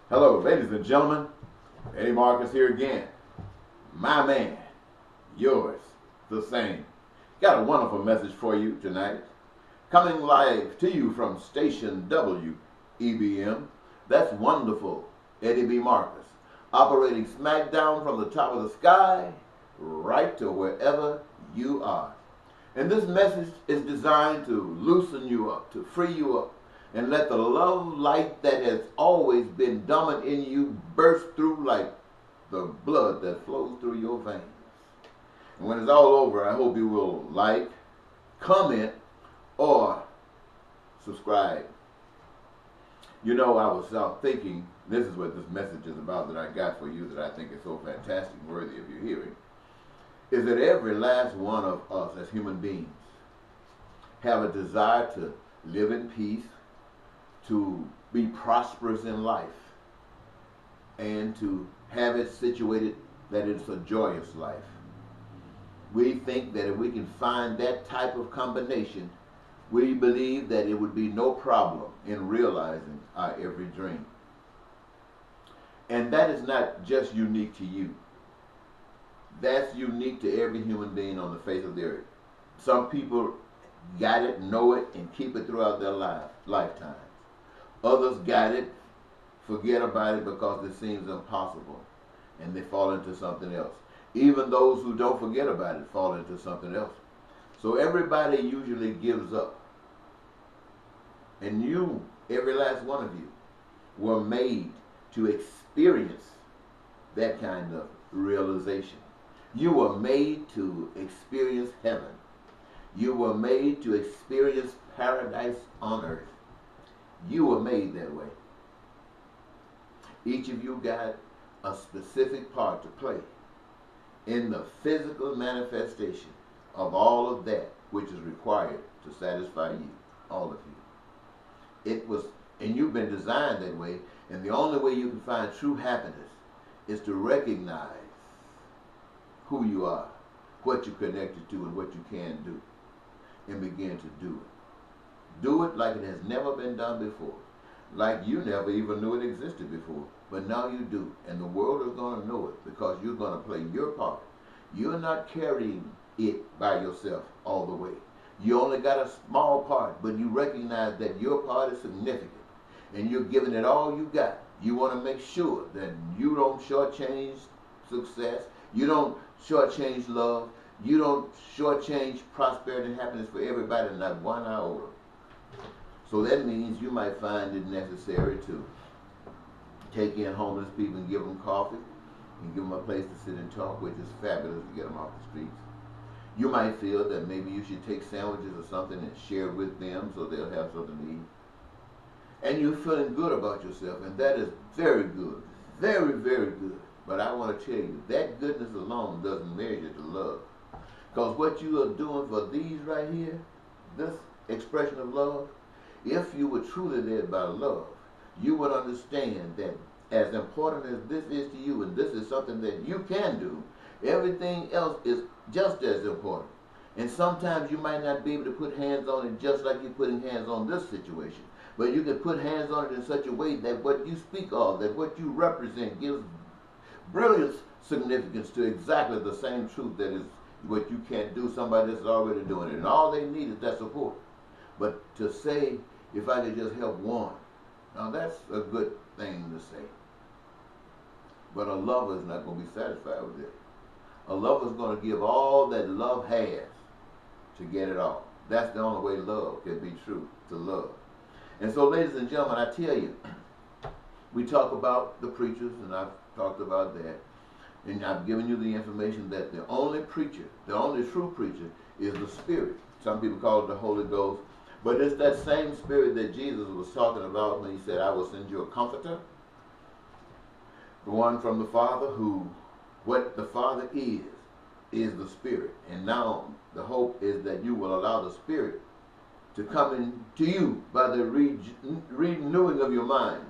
Hello, ladies and gentlemen. Eddie Marcus here again. My man, yours, the same. Got a wonderful message for you tonight. Coming live to you from Station WEBM. That's wonderful, Eddie B. Marcus. Operating smack down from the top of the sky, right to wherever you are. And this message is designed to loosen you up, to free you up, and let the love light that has always been dormant in you burst through like the blood that flows through your veins. And when it's all over, I hope you will like, comment, or subscribe. You know, I was out thinking, this is what this message is about that I got for you that I think is so fantastic, worthy of your hearing, is that every last one of us as human beings have a desire to live in peace, to be prosperous in life, and to have it situated that it's a joyous life. We think that if we can find that type of combination, we believe that it would be no problem in realizing our every dream. And that is not just unique to you. That's unique to every human being on the face of the earth. Some people got it, know it, and keep it throughout their lifetime. Others got it, forget about it because it seems impossible, and they fall into something else. Even those who don't forget about it fall into something else. So everybody usually gives up. And you, every last one of you, were made to experience that kind of realization. You were made to experience heaven. You were made to experience paradise on earth. You were made that way. Each of you got a specific part to play in the physical manifestation of all of that which is required to satisfy you, all of you. It was, and you've been designed that way, and the only way you can find true happiness is to recognize who you are, what you're connected to, and what you can do, and begin to do it. Do it like it has never been done before, like you never even knew it existed before, but now you do, and the world is going to know it because you're going to play your part. You're not carrying it by yourself all the way. You only got a small part, but you recognize that your part is significant, and you're giving it all you got. You want to make sure that you don't shortchange success, you don't shortchange love, you don't shortchange prosperity and happiness for everybody, not one iota. So that means you might find it necessary to take in homeless people and give them coffee and give them a place to sit and talk, which is fabulous to get them off the streets. You might feel that maybe you should take sandwiches or something and share with them so they'll have something to eat. And you're feeling good about yourself, and that is very good. Very, very good. But I want to tell you, that goodness alone doesn't measure the love. Because what you are doing for these right here, this expression of love, if you were truly led by love, you would understand that as important as this is to you, and this is something that you can do, everything else is just as important. And sometimes you might not be able to put hands on it just like you're putting hands on this situation. But you can put hands on it in such a way that what you speak of, that what you represent gives brilliant significance to exactly the same truth that is what you can't do, somebody that's already doing it. And all they need is that support. But to say, if I could just help one, now that's a good thing to say. But a lover is not going to be satisfied with it. A lover is going to give all that love has to get it all. That's the only way love can be true, to love. And so, ladies and gentlemen, I tell you, we talk about the preachers, and I've talked about that. And I've given you the information that the only preacher, the only true preacher, is the Spirit. Some people call it the Holy Ghost. But it's that same Spirit that Jesus was talking about when he said, I will send you a comforter. The one from the Father who, what the Father is the Spirit. And now the hope is that you will allow the Spirit to come into you by the renewing of your mind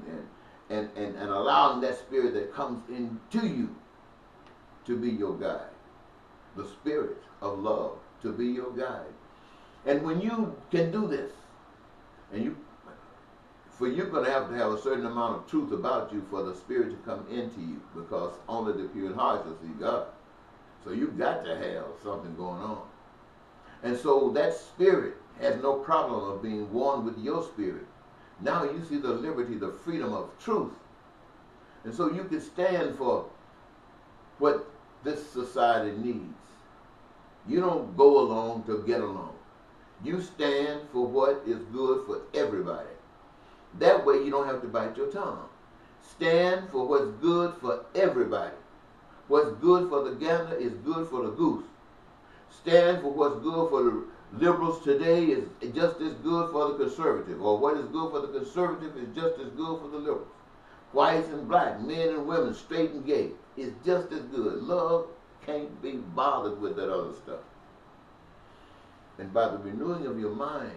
and allowing that Spirit that comes into you to be your guide. The Spirit of love to be your guide. And when you can do this, and you for you're going to have a certain amount of truth about you for the Spirit to come into you, because only the pure in heart shall see God. So you've got to have something going on. And so that Spirit has no problem of being one with your spirit. Now you see the liberty, the freedom of truth. And so you can stand for what this society needs. You don't go along to get along. You stand for what is good for everybody. That way you don't have to bite your tongue. Stand for what's good for everybody. What's good for the gander is good for the goose. Stand for what's good for the liberals today is just as good for the conservative, or what is good for the conservative is just as good for the liberals. Whites and black, men and women, straight and gay, is just as good. Love can't be bothered with that other stuff. And by the renewing of your mind,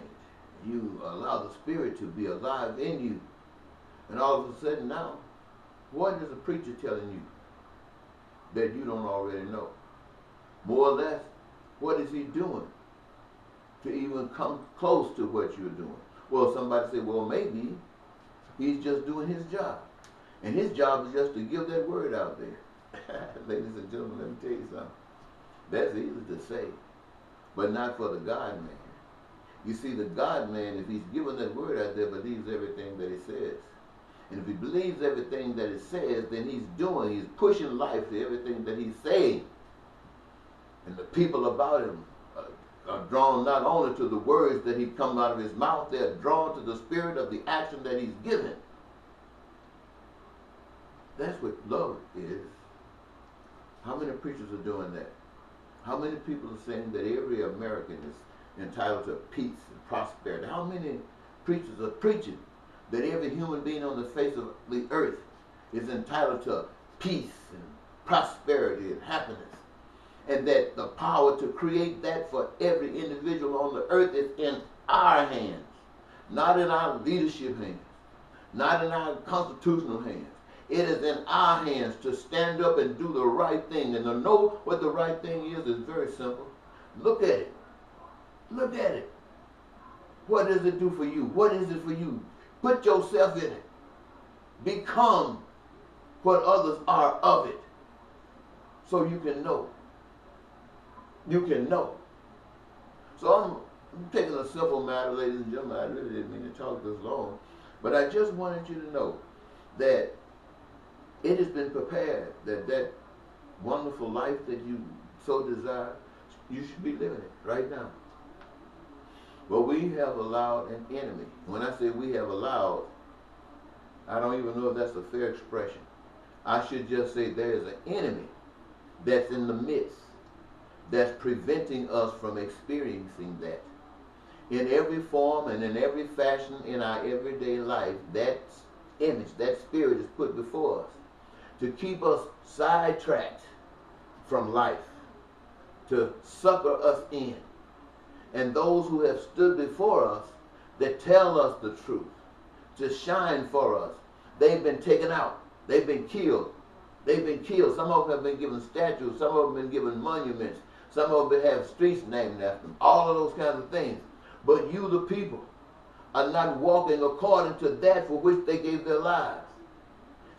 you allow the Spirit to be alive in you. And all of a sudden now, what is the preacher telling you that you don't already know? More or less, what is he doing to even come close to what you're doing? Well, somebody say, well, maybe he's just doing his job. And his job is just to give that word out there. Ladies and gentlemen, let me tell you something. That's easy to say, but not for the God man. You see, the God man, if he's giving that word out there, believes everything that he says. And if he believes everything that it says, then he's pushing life to everything that he's saying. And the people about him are drawn not only to the words that he come out of his mouth, they're drawn to the spirit of the action that he's given. That's what love is. How many preachers are doing that? How many people are saying that every American is entitled to peace and prosperity? How many preachers are preaching that every human being on the face of the earth is entitled to peace and prosperity and happiness? And that the power to create that for every individual on the earth is in our hands, not in our leadership hands, not in our constitutional hands. It is in our hands to stand up and do the right thing. And to know what the right thing is very simple. Look at it. Look at it. What does it do for you? What is it for you? Put yourself in it. Become what others are of it. So you can know. You can know. So I'm taking a simple matter, ladies and gentlemen. I really didn't mean to talk this long. But I just wanted you to know that it has been prepared, that wonderful life that you so desire, you should be living it right now. But we have allowed an enemy. When I say we have allowed, I don't even know if that's a fair expression. I should just say there is an enemy that's in the midst, that's preventing us from experiencing that. In every form and in every fashion in our everyday life, that image, that spirit is put before us to keep us sidetracked from life, to sucker us in. And those who have stood before us that tell us the truth, to shine for us, they've been taken out. They've been killed. They've been killed. Some of them have been given statues. Some of them have been given monuments. Some of them have streets named after them. All of those kinds of things. But you, the people, are not walking according to that for which they gave their lives.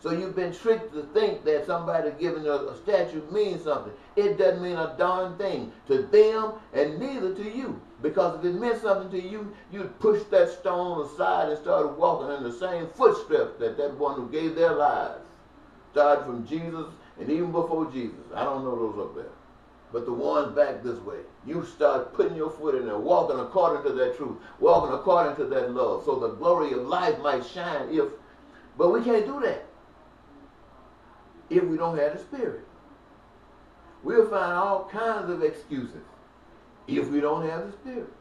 So you've been tricked to think that somebody giving a statue means something. It doesn't mean a darn thing to them and neither to you. Because if it meant something to you, you'd push that stone aside and start walking in the same footsteps that one who gave their lives. Started from Jesus and even before Jesus. I don't know those up there. But the ones back this way, you start putting your foot in there, walking according to that truth, walking according to that love, so the glory of life might shine but we can't do that if we don't have the Spirit. We'll find all kinds of excuses if we don't have the Spirit.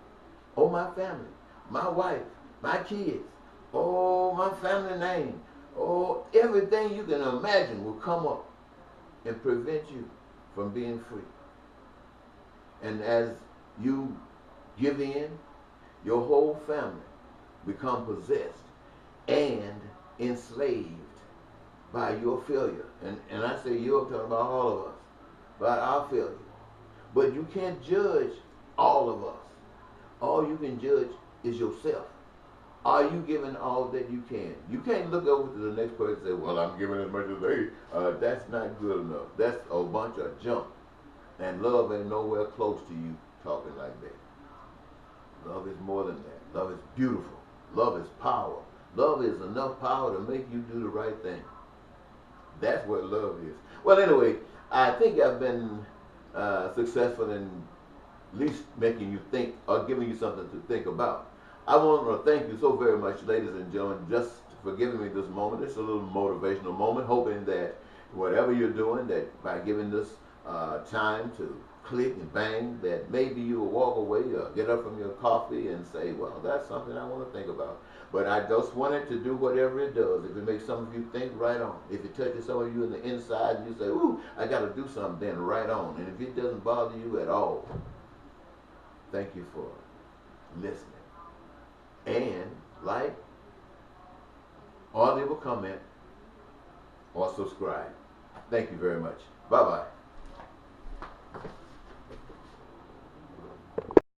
Oh, my family, my wife, my kids, oh, my family name, oh, everything you can imagine will come up and prevent you from being free. And as you give in, your whole family become possessed and enslaved by your failure. And I say you're talking about all of us, by our failure. But you can't judge all of us. All you can judge is yourself. Are you giving all that you can? You can't look over to the next person and say, well, I'm giving as much as they. That's not good enough. That's a bunch of junk. And love ain't nowhere close to you talking like that. Love is more than that. Love is beautiful. Love is power. Love is enough power to make you do the right thing. That's what love is. Well, anyway, I think I've been successful in at least making you think or giving you something to think about. I want to thank you so very much, ladies and gentlemen, just for giving me this moment. It's a little motivational moment, hoping that whatever you're doing, that by giving this time to click and bang, that maybe you will walk away or get up from your coffee and say, well, that's something I want to think about. But I just wanted to do whatever it does. If it makes some of you think, right on. If it touches some of you in the inside and you say, ooh, I got to do something, then right on. And if it doesn't bother you at all, thank you for listening. And like, or leave a comment, or subscribe. Thank you very much. Bye-bye.